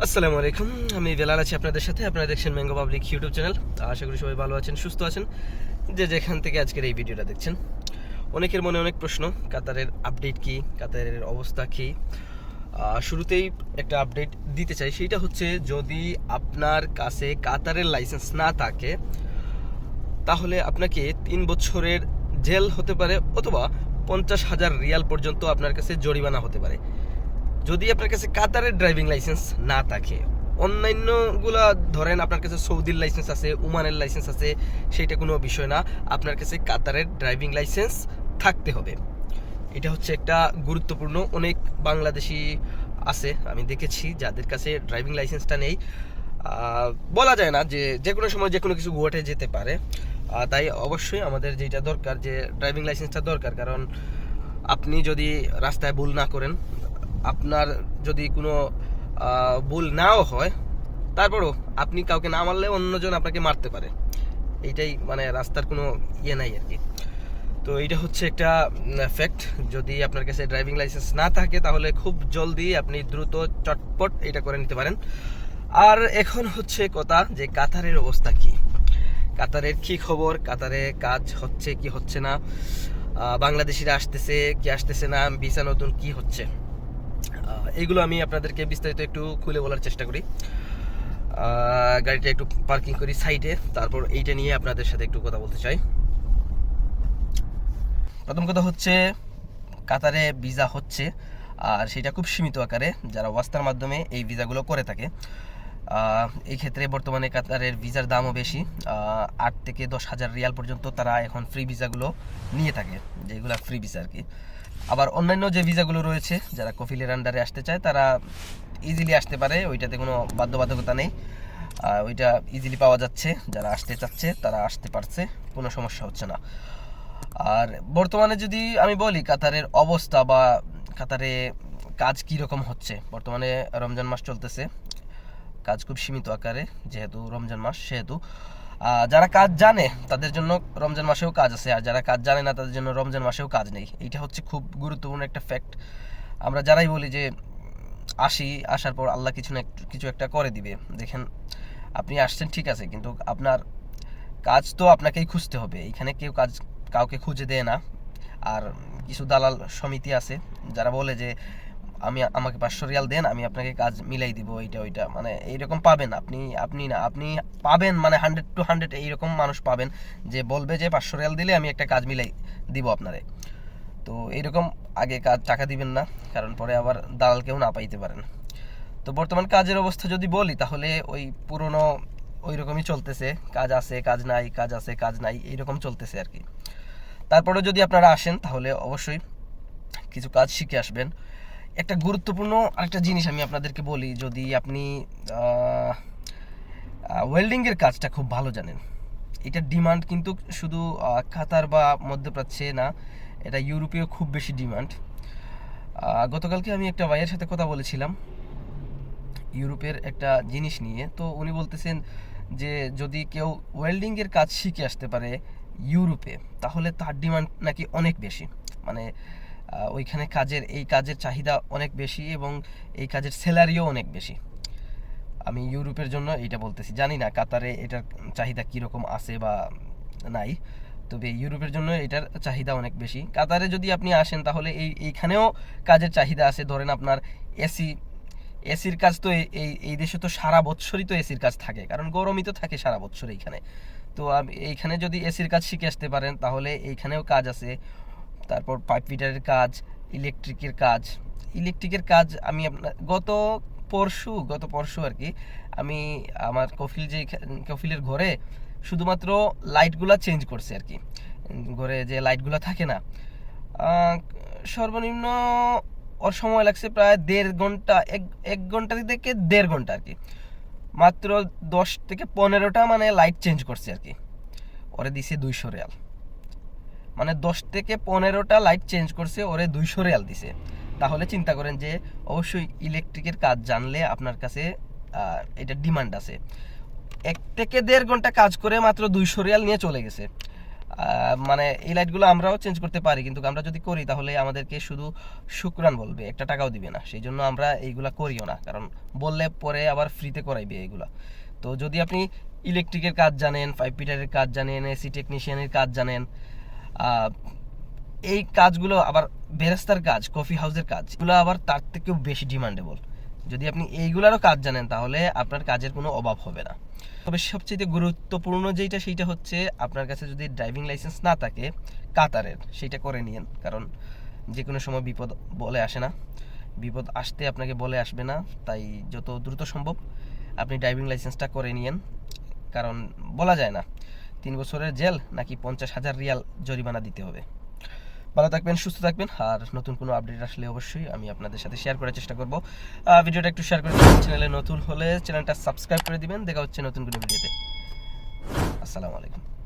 আসসালামু আলাইকুম। আমি বেলাল আছি আপনাদের সাথে। আপনারা দেখছেন ম্যাঙ্গো পাবলিক ইউটিউব চ্যানেল। আশা করি সবাই ভালো আছেন, সুস্থ আছেন, যে যেখান থেকে আজকের এই ভিডিওটা দেখছেন। অনেকের মনে অনেক প্রশ্ন, কাতারের আপডেট কি, কাতারের অবস্থা কি। শুরুতেই একটা আপডেট দিতে চাই, সেইটা হচ্ছে যদি আপনার কাছে কাতারের লাইসেন্স না থাকে তাহলে আপনাকে 3 বছরের জেল হতে পারে অথবা 50,000 রিয়াল পর্যন্ত আপনার কাছে জরিমানা হতে পারে যদি আপনার কাছে কাতারের ড্রাইভিং লাইসেন্স না থাকে। অন্যান্যগুলা ধরেন আপনার কাছে সৌদির লাইসেন্স আছে, ওমানের লাইসেন্স আছে, সেইটা কোনো বিষয় না। আপনার কাছে কাতারের ড্রাইভিং লাইসেন্স থাকতে হবে। এটা হচ্ছে একটা গুরুত্বপূর্ণ। অনেক বাংলাদেশি আছে আমি দেখেছি যাদের কাছে ড্রাইভিং লাইসেন্সটা নেই। বলা যায় না যে যে কোনো সময় যে কোনো কিছু ঘটে যেতে পারে, তাই অবশ্যই আমাদের যেটা দরকার যে ড্রাইভিং লাইসেন্সটা দরকার। কারণ আপনি যদি রাস্তায় ভুল না করেন, আপনার যদি কোনো ভুল নাও হয়, তারপরও আপনি কাউকে না মারলে অন্যজন আপনাকে মারতে পারে। এইটাই মানে রাস্তার কোনো ইয়ে নাই আর কি। তো এইটা হচ্ছে একটা ফ্যাক্ট। যদি আপনার কাছে ড্রাইভিং লাইসেন্স না থাকে তাহলে খুব জলদি আপনি দ্রুত চটপট এটা করে নিতে পারেন। আর এখন হচ্ছে কথা যে কাতারের অবস্থা কি, কাতারের কি খবর, কাতারে কাজ হচ্ছে কি হচ্ছে না, বাংলাদেশিরা আসতেছে কি আসতেছে না, ভিসা নতুন কি হচ্ছে, এইগুলো আমি আপনাদেরকে বিস্তারিত একটু খুলে বলার চেষ্টা করি। গাড়িটা একটু পার্কিং করি সাইডে, তারপর এইটা নিয়ে আপনাদের সাথে একটু কথা বলতে চাই। প্রথম কথা হচ্ছে কাতারে ভিসা হচ্ছে, আর সেটা খুব সীমিত আকারে, যারা ওয়াস্তার মাধ্যমে এই ভিসাগুলো করে থাকে। এই ক্ষেত্রে বর্তমানে কাতারের ভিসার দামও বেশি, 8 থেকে 10,000 রিয়াল পর্যন্ত তারা এখন ফ্রি ভিসাগুলো নিয়ে থাকে, যেগুলো ফ্রি ভিসা আর কি। আবার অন্যান্য যে ভিসাগুলো রয়েছে, যারা কফিলের আন্ডারে আসতে চায় তারা ইজিলি আসতে পারে, ওইটাতে কোনো বাধ্যবাধকতা নেই, ওইটা ইজিলি পাওয়া যাচ্ছে। যারা আসতে চাচ্ছে তারা আসতে পারছে, কোনো সমস্যা হচ্ছে না। আর বর্তমানে যদি আমি বলি কাতারের অবস্থা বা কাতারে কাজ কীরকম হচ্ছে, বর্তমানে রমজান মাস চলতেছে, কাজ খুব সীমিত আকারে, যেহেতু রমজান মাস সেহেতু যারা কাজ জানে তাদের জন্য রমজান মাসেও কাজ আছে, আর যারা কাজ জানে না তাদের জন্য রমজান মাসেও কাজ নেই। এইটা হচ্ছে খুব গুরুত্বপূর্ণ একটা ফ্যাক্ট। আমরা যারাই বলি যে আসার পর আল্লাহ কিছু না কিছু একটা করে দিবে, দেখেন আপনি আসছেন ঠিক আছে, কিন্তু আপনার কাজ তো আপনাকেই খুঁজতে হবে। এখানে কেউ কাজ কাউকে খুঁজে দেয় না। আর কিছু দালাল সমিতি আছে যারা বলে যে আমাকে 500 রিয়াল দেন, আমি আপনাকে কাজ মিলাই দিব, এইটা ওইটা, মানে এইরকম পাবেন আপনি পাবেন, মানে 100 to 100 এইরকম মানুষ পাবেন যে বলবে যে 500 রিয়াল দিলে আমি একটা কাজ মিলাই দিব আপনারে। তো এইরকম আগে কাজ টাকা দিবেন না, কারণ পরে আবার দালালকেও না পাইতে পারেন। তো বর্তমান কাজের অবস্থা যদি বলি তাহলে ওই পুরনো ওই রকমই চলতেছে, কাজ আছে কাজ নাই, কাজ আছে কাজ নাই, এইরকম চলতেছে আর কি। তারপরে যদি আপনারা আসেন তাহলে অবশ্যই কিছু কাজ শিখে আসবেন। একটা গুরুত্বপূর্ণ আরেকটা জিনিস আমি আপনাদেরকে বলি, যদি আপনি ওয়েল্ডিংয়ের কাজটা খুব ভালো জানেন, এটার ডিমান্ড কিন্তু শুধু কাতার বা মধ্যপ্রাচ্যে না, এটা ইউরোপেও খুব বেশি ডিমান্ড। গতকালকে আমি একটা ভাইয়ের সাথে কথা বলেছিলাম ইউরোপের একটা জিনিস নিয়ে, তো উনি বলতেছেন যে যদি কেউ ওয়েল্ডিংয়ের কাজ শিখে আসতে পারে ইউরোপে তাহলে তার ডিমান্ড নাকি অনেক বেশি, মানে ওইখানে এই কাজের চাহিদা অনেক বেশি এবং এই কাজের স্যালারিও অনেক বেশি। আমি ইউরোপের জন্য এইটা বলতেছি, জানি না কাতারে এটার চাহিদা কীরকম আছে বা নাই, তবে ইউরোপের জন্য এটার চাহিদা অনেক বেশি। কাতারে যদি আপনি আসেন তাহলে এইখানেও কাজের চাহিদা আছে। ধরেন আপনার এসির কাজ তো এই দেশে তো সারা বছরই তো এসির কাজ থাকে, কারণ গরমই তো থাকে সারা বছর এইখানে। তো এইখানে যদি এসির কাজ শিখে আসতে পারেন তাহলে এইখানেও কাজ আছে। তারপর পাইপ ফিটারের কাজ, ইলেকট্রিকের কাজ আমি আপনার গত পরশু আর কি, আমি আমার কফিলের ঘরে শুধুমাত্র লাইটগুলা চেঞ্জ করছে আর কি। ঘরে যে লাইটগুলো থাকে না, সর্বনিম্ন ওর সময় লাগছে প্রায় 1.5 ঘন্টা, 1 ঘন্টা থেকে 1.5 ঘন্টা আর কি। মাত্র 10 থেকে 15টা মানে লাইট চেঞ্জ করছে আর কি, ওরে দিছে 200 রিয়াল। মানে 10 থেকে 15টা লাইট চেঞ্জ করছে, ওরে 200 রিয়াল দিছে। তাহলে চিন্তা করেন যে অবশ্যই ইলেকট্রিকের কাজ জানলে আপনার কাছে এটা ডিমান্ড আছে। 1 থেকে 1.5 ঘন্টা কাজ করে মাত্র 200 রিয়াল নিয়ে চলে গেছে। মানে এই লাইটগুলো আমরাও চেঞ্জ করতে পারি, কিন্তু আমরা যদি করি তাহলে আমাদেরকে শুধু শুক্রান বলবে, একটা টাকাও দিবে না। সেই জন্য আমরা এইগুলা করিও না, কারণ বললে পরে আবার ফ্রিতে করাইবে এইগুলা। তো যদি আপনি ইলেকট্রিকের কাজ জানেন, পাইপ ফিটারের কাজ জানেন, এসি টেকনিশিয়ানের কাজ জানেন, এই কাজগুলো আবার বেরেস্তার কাজ, কফি হাউসের কাজ, এগুলো আবার তার থেকেও বেশি ডিমান্ডেবল। যদি আপনি এইগুলারও কাজ জানেন তাহলে আপনার কাজের কোনো অভাব হবে না। তবে সবচেয়ে গুরুত্বপূর্ণ যেটা সেইটা হচ্ছে আপনার কাছে যদি ড্রাইভিং লাইসেন্স না থাকে কাতারের, সেইটা করে নিন, কারণ যে কোনো সময় বিপদ বলে আসে না, বিপদ আসতে আপনাকে বলে আসবে না। তাই যত দ্রুত সম্ভব আপনি ড্রাইভিং লাইসেন্সটা করে নিন, কারণ বলা যায় না 3 বছরের জেল নাকি 50,000 রিয়াল জরিমানা দিতে হবে। ভালো থাকবেন, সুস্থ থাকবেন, আর নতুন কোনো আপডেট আসলে অবশ্যই আমি আপনাদের সাথে শেয়ার করার চেষ্টা করব। ভিডিওটা একটু শেয়ার করে দিবেন, চ্যানেলে নতুন হলে চ্যানেলটা সাবস্ক্রাইব করে দিবেন। দেখা হচ্ছে নতুন কোনো ভিডিওতে। আসসালামু আলাইকুম।